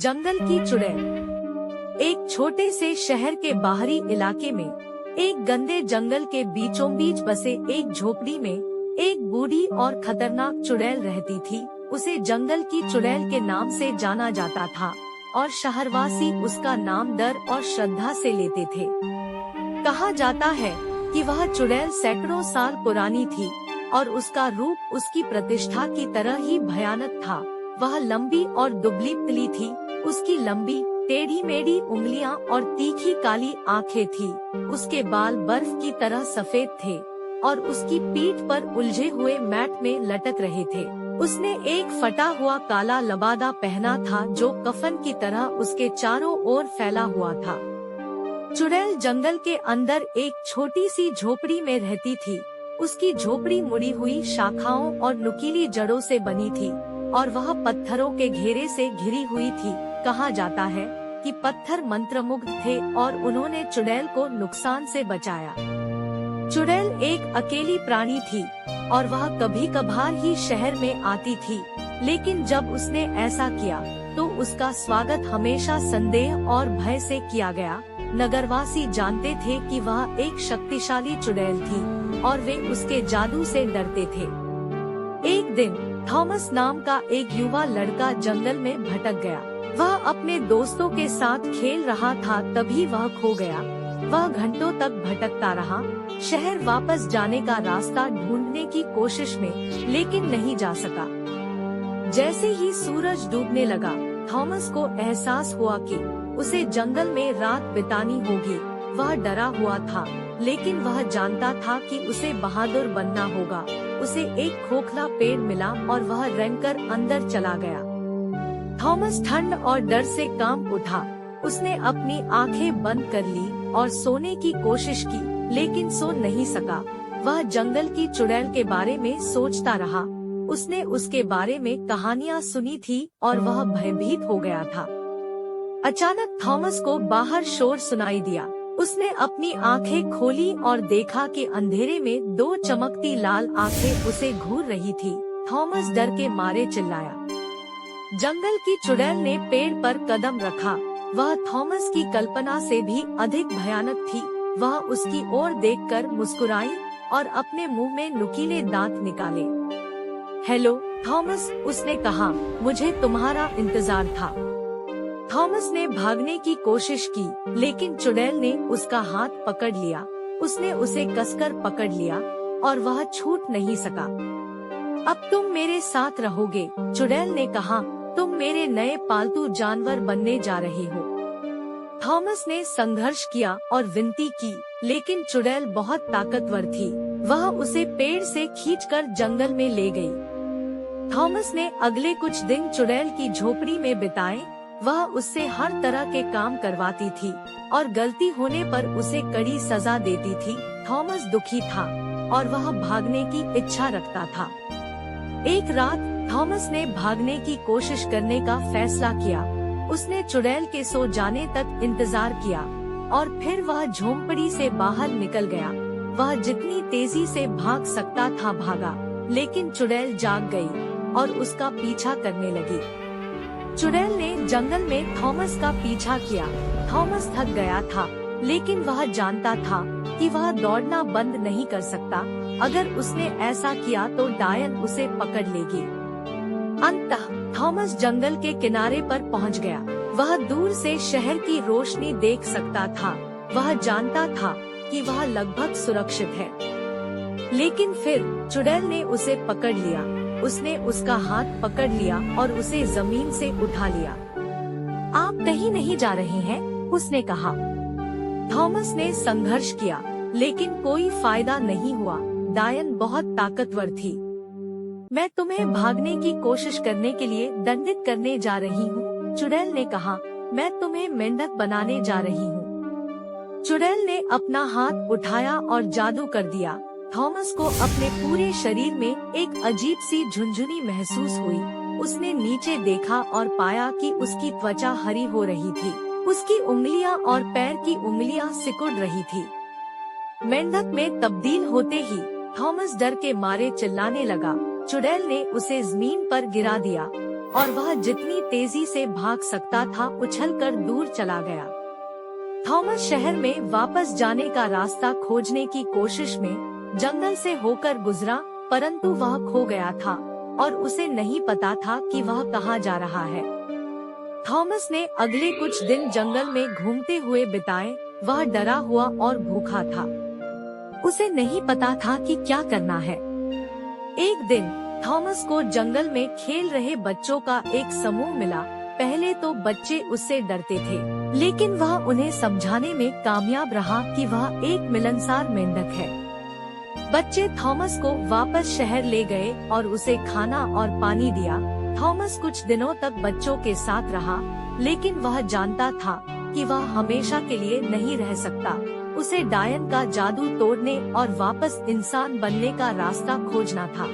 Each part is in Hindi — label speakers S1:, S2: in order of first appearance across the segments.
S1: जंगल की चुड़ैल। एक छोटे से शहर के बाहरी इलाके में एक गंदे जंगल के बीचों बीच बसे एक झोपड़ी में एक बूढ़ी और खतरनाक चुड़ैल रहती थी। उसे जंगल की चुड़ैल के नाम से जाना जाता था और शहरवासी उसका नाम डर और श्रद्धा से लेते थे। कहा जाता है कि वह चुड़ैल सैकड़ों साल पुरानी थी और उसका रूप उसकी प्रतिष्ठा की तरह ही भयानक था। वह लंबी और दुबली पतली थी। उसकी लंबी टेढ़ी मेढ़ी उंगलियां और तीखी काली आंखें थी। उसके बाल बर्फ की तरह सफेद थे और उसकी पीठ पर उलझे हुए मैट में लटक रहे थे। उसने एक फटा हुआ काला लबादा पहना था जो कफन की तरह उसके चारों ओर फैला हुआ था। चुड़ैल जंगल के अंदर एक छोटी सी झोपड़ी में रहती थी। उसकी झोपड़ी मुड़ी हुई शाखाओं और नुकीली जड़ों से बनी थी और वह पत्थरों के घेरे से घिरी हुई थी। कहा जाता है कि पत्थर मंत्रमुग्ध थे और उन्होंने चुड़ैल को नुकसान से बचाया। चुड़ैल एक अकेली प्राणी थी और वह कभी कभार ही शहर में आती थी, लेकिन जब उसने ऐसा किया तो उसका स्वागत हमेशा संदेह और भय से किया गया। नगरवासी जानते थे कि वह एक शक्तिशाली चुड़ैल थी और वे उसके जादू से डरते थे। एक दिन थॉमस नाम का एक युवा लड़का जंगल में भटक गया। वह अपने दोस्तों के साथ खेल रहा था, तभी वह खो गया। वह घंटों तक भटकता रहा, शहर वापस जाने का रास्ता ढूंढने की कोशिश में, लेकिन नहीं जा सका। जैसे ही सूरज डूबने लगा, थॉमस को एहसास हुआ कि उसे जंगल में रात बितानी होगी। वह डरा हुआ था, लेकिन वह जानता था कि उसे बहादुर बनना होगा। उसे एक खोखला पेड़ मिला और वह रेंगकर अंदर चला गया। थॉमस ठंड और डर से कांप उठा। उसने अपनी आंखें बंद कर ली और सोने की कोशिश की, लेकिन सो नहीं सका। वह जंगल की चुड़ैल के बारे में सोचता रहा। उसने उसके बारे में कहानियां सुनी थी और वह भयभीत हो गया था। अचानक थॉमस को बाहर शोर सुनाई दिया। उसने अपनी आंखें खोली और देखा कि अंधेरे में दो चमकती लाल आंखें उसे घूर रही थी। थॉमस डर के मारे चिल्लाया। जंगल की चुड़ैल ने पेड़ पर कदम रखा। वह थॉमस की कल्पना से भी अधिक भयानक थी। वह उसकी ओर देखकर मुस्कुराई और अपने मुंह में नुकीले दांत निकाले। हेलो थॉमस, उसने कहा, मुझे तुम्हारा इंतजार था। थॉमस ने भागने की कोशिश की, लेकिन चुड़ैल ने उसका हाथ पकड़ लिया। उसने उसे कसकर पकड़ लिया और वह छूट नहीं सका। अब तुम मेरे साथ रहोगे, चुड़ैल ने कहा, तुम मेरे नए पालतू जानवर बनने जा रहे हो। थॉमस ने संघर्ष किया और विनती की, लेकिन चुड़ैल बहुत ताकतवर थी। वह उसे पेड़ से खींचकर जंगल में ले गई। थॉमस ने अगले कुछ दिन चुड़ैल की झोपड़ी में बिताए। वह उससे हर तरह के काम करवाती थी और गलती होने पर उसे कड़ी सजा देती थी। थॉमस दुखी था और वह भागने की इच्छा रखता था। एक रात थॉमस ने भागने की कोशिश करने का फैसला किया। उसने चुड़ैल के सो जाने तक इंतजार किया और फिर वह झोंपड़ी से बाहर निकल गया। वह जितनी तेजी से भाग सकता था भागा, लेकिन चुड़ैल जाग गई और उसका पीछा करने लगी। चुड़ैल ने जंगल में थॉमस का पीछा किया। थॉमस थक गया था, लेकिन वह जानता था कि वह दौड़ना बंद नहीं कर सकता। अगर उसने ऐसा किया तो डायन उसे पकड़ लेगी। अंततः थॉमस जंगल के किनारे पर पहुंच गया। वह दूर से शहर की रोशनी देख सकता था। वह जानता था कि वह लगभग सुरक्षित है, लेकिन फिर चुड़ैल ने उसे पकड़ लिया। उसने उसका हाथ पकड़ लिया और उसे जमीन से उठा लिया। आप कहीं नहीं जा रहे हैं, उसने कहा। थॉमस ने संघर्ष किया, लेकिन कोई फायदा नहीं हुआ। डायन बहुत ताकतवर थी। मैं तुम्हें भागने की कोशिश करने के लिए दंडित करने जा रही हूँ, चुड़ैल ने कहा। मैं तुम्हें मेंढक बनाने जा रही हूँ। चुड़ैल ने अपना हाथ उठाया और जादू कर दिया। थॉमस को अपने पूरे शरीर में एक अजीब सी झुनझुनी महसूस हुई। उसने नीचे देखा और पाया कि उसकी त्वचा हरी हो रही थी। उसकी उंगलियां और पैर की उंगलियां सिकुड़ रही थी। मेंढक में तब्दील होते ही थॉमस डर के मारे चिल्लाने लगा। चुड़ैल ने उसे जमीन पर गिरा दिया। और वह जितनी तेजी से भाग सकता था उछलकर दूर चला गया। थॉमस शहर में वापस जाने का रास्ता खोजने की कोशिश में जंगल से होकर गुजरा, परंतु वह खो गया था और उसे नहीं पता था कि वह कहाँ जा रहा है। थॉमस ने अगले कुछ दिन जंगल में घूमते हुए बिताए। वह डरा हुआ और भूखा था। उसे नहीं पता था कि क्या करना है। एक दिन थॉमस को जंगल में खेल रहे बच्चों का एक समूह मिला। पहले तो बच्चे उससे डरते थे, लेकिन वह उन्हें समझाने में कामयाब रहा कि वह एक मिलनसार मेंढक है। बच्चे थॉमस को वापस शहर ले गए और उसे खाना और पानी दिया। थॉमस कुछ दिनों तक बच्चों के साथ रहा, लेकिन वह जानता था कि वह हमेशा के लिए नहीं रह सकता। उसे डायन का जादू तोड़ने और वापस इंसान बनने का रास्ता खोजना था।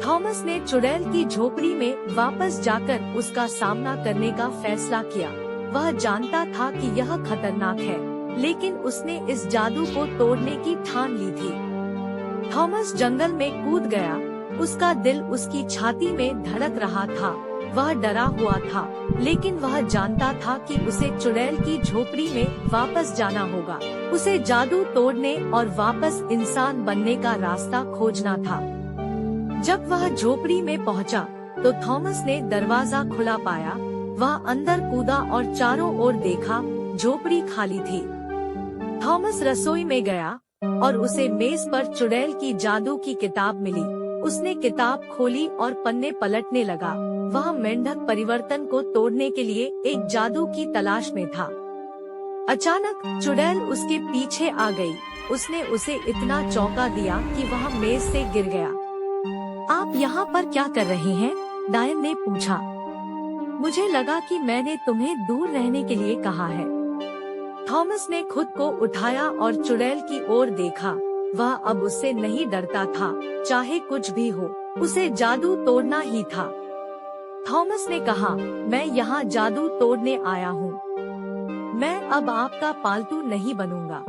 S1: थॉमस ने चुड़ैल की झोपड़ी में वापस जाकर उसका सामना करने का फैसला किया। वह जानता था कि यह खतरनाक है, लेकिन उसने इस जादू को तोड़ने की ठान ली थी। थॉमस जंगल में कूद गया। उसका दिल उसकी छाती में धड़क रहा था। वह डरा हुआ था, लेकिन वह जानता था कि उसे चुड़ैल की झोपड़ी में वापस जाना होगा। उसे जादू तोड़ने और वापस इंसान बनने का रास्ता खोजना था। जब वह झोपड़ी में पहुंचा, तो थॉमस ने दरवाजा खुला पाया। वह अंदर कूदा और चारों ओर देखा। झोपड़ी खाली थी। थॉमस रसोई में गया और उसे मेज पर चुड़ैल की जादू की किताब मिली। उसने किताब खोली और पन्ने पलटने लगा। वह मेंढक परिवर्तन को तोड़ने के लिए एक जादू की तलाश में था। अचानक चुड़ैल उसके पीछे आ गई। उसने उसे इतना चौंका दिया कि वह मेज से गिर गया। आप यहाँ पर क्या कर रहे हैं? डायन ने पूछा। मुझे लगा कि मैंने तुम्हें दूर रहने के लिए कहा है। थॉमस ने खुद को उठाया और चुड़ैल की ओर देखा। वह अब उससे नहीं डरता था, चाहे कुछ भी हो। उसे जादू तोड़ना ही था। थॉमस ने कहा, मैं यहाँ जादू तोड़ने आया हूँ। मैं अब आपका पालतू नहीं बनूंगा।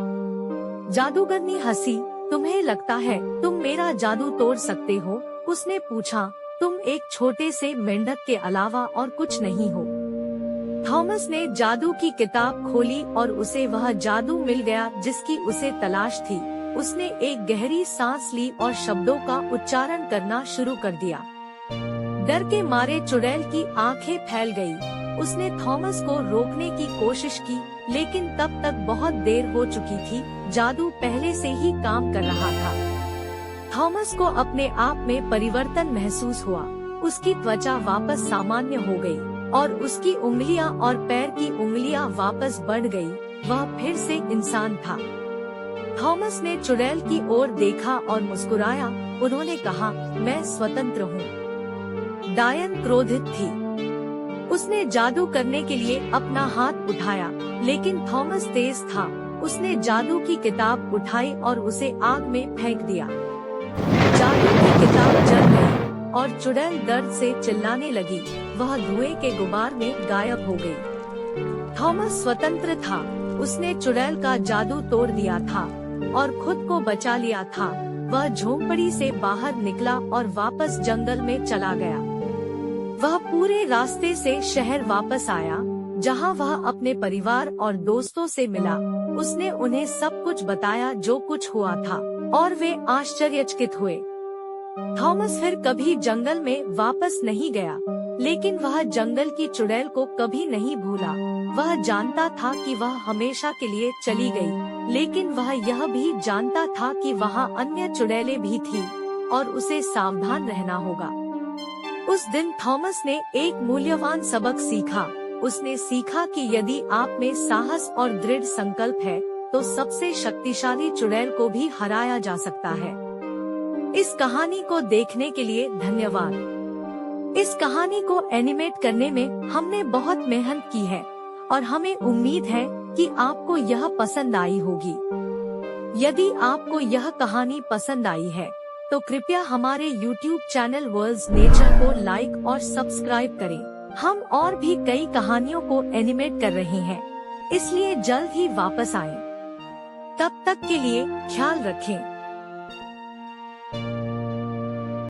S1: जादूगरनी हंसी। तुम्हें लगता है तुम मेरा जादू तोड़ सकते हो? उसने पूछा। तुम एक छोटे से मेंढक के अलावा और कुछ नहीं हो। थॉमस ने जादू की किताब खोली और उसे वह जादू मिल गया जिसकी उसे तलाश थी। उसने एक गहरी सांस ली और शब्दों का उच्चारण करना शुरू कर दिया। डर के मारे चुड़ैल की आंखें फैल गई। उसने थॉमस को रोकने की कोशिश की, लेकिन तब तक बहुत देर हो चुकी थी। जादू पहले से ही काम कर रहा था। थॉमस को अपने आप में परिवर्तन महसूस हुआ। उसकी त्वचा वापस सामान्य हो गई और उसकी उंगलियां और पैर की उंगलियां वापस बढ़ गई। वह फिर से इंसान था। थॉमस ने चुड़ैल की ओर देखा और मुस्कुराया। उन्होंने कहा, मैं स्वतंत्र हूँ। डायन क्रोधित थी। उसने जादू करने के लिए अपना हाथ उठाया, लेकिन थॉमस तेज था। उसने जादू की किताब उठाई और उसे आग में फेंक दिया। जादू की किताब जल गई और चुड़ैल दर्द से चिल्लाने लगी। वह धुएं के गुबार में गायब हो गई। थॉमस स्वतंत्र था। उसने चुड़ैल का जादू तोड़ दिया था और खुद को बचा लिया था। वह झोंपड़ी से बाहर निकला और वापस जंगल में चला गया। वह पूरे रास्ते से शहर वापस आया, जहां वह अपने परिवार और दोस्तों से मिला। उसने उन्हें सब कुछ बताया जो कुछ हुआ था, और वे आश्चर्यचकित हुए। थॉमस फिर कभी जंगल में वापस नहीं गया, लेकिन वह जंगल की चुड़ैल को कभी नहीं भूला। वह जानता था कि वह हमेशा के लिए चली गई, लेकिन वह यह भी जानता था कि वहाँ अन्य चुड़ैलें भी थीं और उसे सावधान रहना होगा। उस दिन थॉमस ने एक मूल्यवान सबक सीखा। उसने सीखा कि यदि आप में साहस और दृढ़ संकल्प है, तो सबसे शक्तिशाली चुड़ैल को भी हराया जा सकता है। इस कहानी को देखने के लिए धन्यवाद। इस कहानी को एनिमेट करने में हमने बहुत मेहनत की है और हमें उम्मीद है कि आपको यह पसंद आई होगी। यदि आपको यह कहानी पसंद आई है, तो कृपया हमारे YouTube चैनल वर्ल्ड्स नेचर को लाइक और सब्सक्राइब करें। हम और भी कई कहानियों को एनिमेट कर रहे हैं, इसलिए जल्द ही वापस आएं। तब तक के लिए ख्याल रखें।